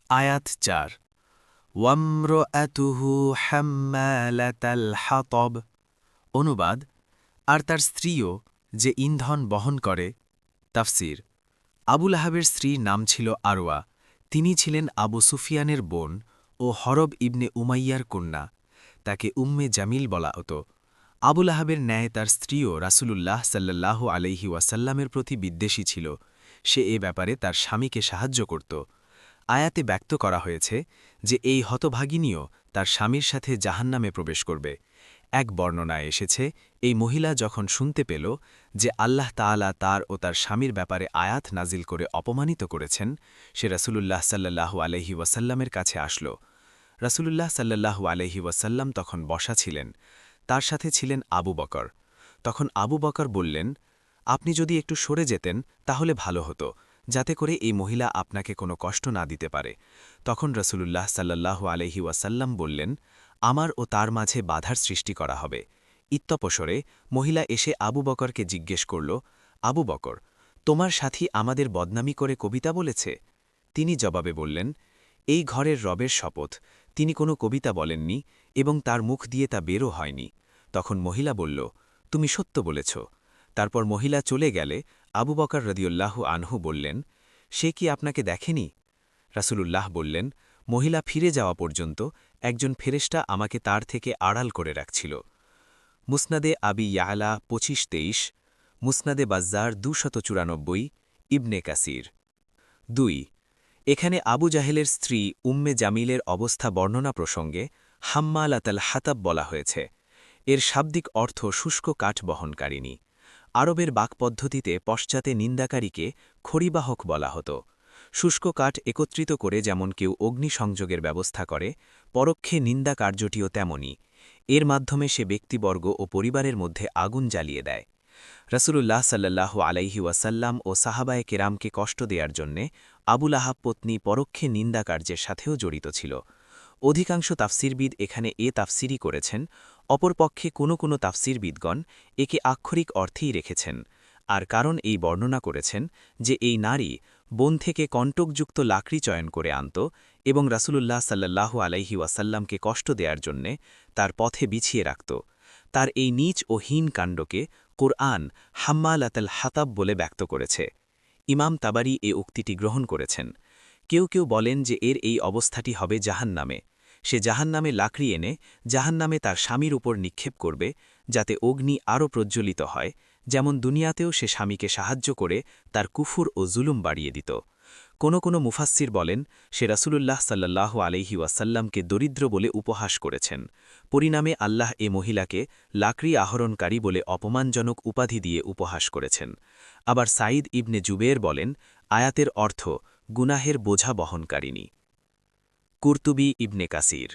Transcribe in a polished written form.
আয়াত ৪ ওয়ামরআতুহু হাম্মালাতাল হাতব। অনুবাদ, আর তার স্ত্রীও যে ইন্ধন বহন করে। তাফসির, আবু লাহাবের স্ত্রীর নাম ছিল আরওয়া। তিনি ছিলেন আবু সুফিয়ানের বোন ও হরব ইবনে উমাইয়ার কন্যা। তাকে উম্মে জামিল বলা হতো। আবু লাহাবের ন্যায় তার স্ত্রীও রাসূলুল্লাহ সাল্লাল্লাহু আলাইহি ওয়াসাল্লামের প্রতি বিদ্বেষী ছিল। সে এ ব্যাপারে তার স্বামীকে সাহায্য করত। আয়াতে ব্যক্ত করা হয়েছে যে এই হতভাগিনীও তার স্বামীর সাথে জাহান্নামে প্রবেশ করবে। এক বর্ণনায় এসেছে, এই মহিলা যখন শুনতে পেল যে আল্লাহ তাআলা তার ও তার স্বামীর ব্যাপারে আয়াত নাজিল করে অপমানিত করেছেন, সে রাসূলুল্লাহ সাল্লাল্লাহু আলাইহি ওয়াসাল্লামের কাছে আসল। রাসূলুল্লাহ সাল্লাল্লাহু আলাইহি ওয়াসাল্লাম তখন বসা ছিলেন। তার সাথে ছিলেন আবু বকর। তখন আবু বকর বললেন, আপনি যদি একটু সরে যেতেন তাহলে ভালো হতো, যাতে করে এই মহিলা আপনাকে কোনো কষ্ট না দিতে পারে। তখন রাসূলুল্লাহ সাল্লাল্লাহু আলাইহি ওয়াসাল্লাম বললেন, আমার ও তার মাঝে বাধার সৃষ্টি করা হবে। ইত্যপসরে মহিলা এসে আবু বকরকে জিজ্ঞেস করল, আবু বকর, তোমার সাথী আমাদের বদনামি করে কবিতা বলেছে? তিনি জবাবে বললেন, এই ঘরের রবের শপথ, তিনি কোনো কবিতা বলেননি এবং তার মুখ দিয়ে তা বেরও হয়নি। তখন মহিলা বলল, তুমি সত্য বলেছ। তারপর মহিলা চলে গেলে আবু বকর রাদিয়াল্লাহু আনহু বললেন, সে কি আপনাকে দেখেনি? রাসূলুল্লাহ বললেন, মহিলা ফিরে যাওয়া পর্যন্ত একজন ফেরেশতা আমাকে তার থেকে আড়াল করে রাখছিল। মুসনাদে আবি ইয়ালা ২৫-২৩, মুসনাদে বাজ্জার ২৯৪, ইবনে কাসির। ২ এখানে আবু জাহেলের স্ত্রী উম্মে জামিলের অবস্থা বর্ণনা প্রসঙ্গে হাম্মালাতাল হাতাব বলা হয়েছে। এর শাব্দিক অর্থ শুষ্ক কাঠ বহনকারিণী। আরবের বাকপদ্ধতিতে পশ্চাতে নিন্দাকারীকে খড়িবাহক বলা হতো। শুষ্ক কাঠ একত্রিত করে যেমন কেউ অগ্নিসংযোগের ব্যবস্থা করে, পরোক্ষে নিন্দা কার্যটিও তেমনই। এর মাধ্যমে সে ব্যক্তিবর্গ ও পরিবারের মধ্যে আগুন জ্বালিয়ে দেয়। রাসূলুল্লাহ সাল্লাল্লাহু আলাইহি ওয়াসাল্লাম ও সাহাবায়ে কেরামকে কষ্ট দেওয়ার জন্যে আবু লাহাব পত্নী পরোক্ষে নিন্দা কার্যের সাথেও জড়িত ছিল। অধিকাংশ তাফসিরবিদ এখানে এ তাফসিরই করেছেন। অপরপক্ষে কোনো তাফসিরবিদগণ একে আক্ষরিক অর্থেই রেখেছেন। আর কারণ এই বর্ণনা করেছেন যে এই নারী বন থেকে কণ্টকযুক্ত লাকড়ি চয়ন করে আনত এবং রাসূলুল্লাহ সাল্লাল্লাহু আলাইহি ওয়াসাল্লামকে কষ্ট দেওয়ার জন্যে তার পথে বিছিয়ে রাখত। তার এই নীচ ও হীন কাণ্ডকে কুরআন হাম্মালাতাল হাতাব বলে ব্যক্ত করেছে। ইমাম তাবারি এ উক্তিটি গ্রহণ করেছেন। কেউ কেউ বলেন যে এর এই অবস্থাটি হবে জাহান্নামে। সে জাহান্নামে লাকড়ি এনে জাহান্নামে তার স্বামীর উপর নিক্ষেপ করবে, যাতে অগ্নি আরও প্রজ্বলিত হয়, যেমন দুনিয়াতেও সে স্বামীকে সাহায্য করে তার কুফুর ও জুলুম বাড়িয়ে দিত। কোনো মুফাসসির বলেন, সে রাসূলুল্লাহ সাল্লাল্লাহু আলাইহি ওয়াসাল্লামকে দরিদ্র বলে উপহাস করেছেন। পরিণামে আল্লাহ এ মহিলাকে লাকড়ি আহরণকারী বলে অপমানজনক উপাধি দিয়ে উপহাস করেছেন। আবার সাঈদ ইবনে জুবের বলেন, আয়াতের অর্থ গুনাহের বোঝা বহনকারিণী। কুরতুবী ইবনে কাসির।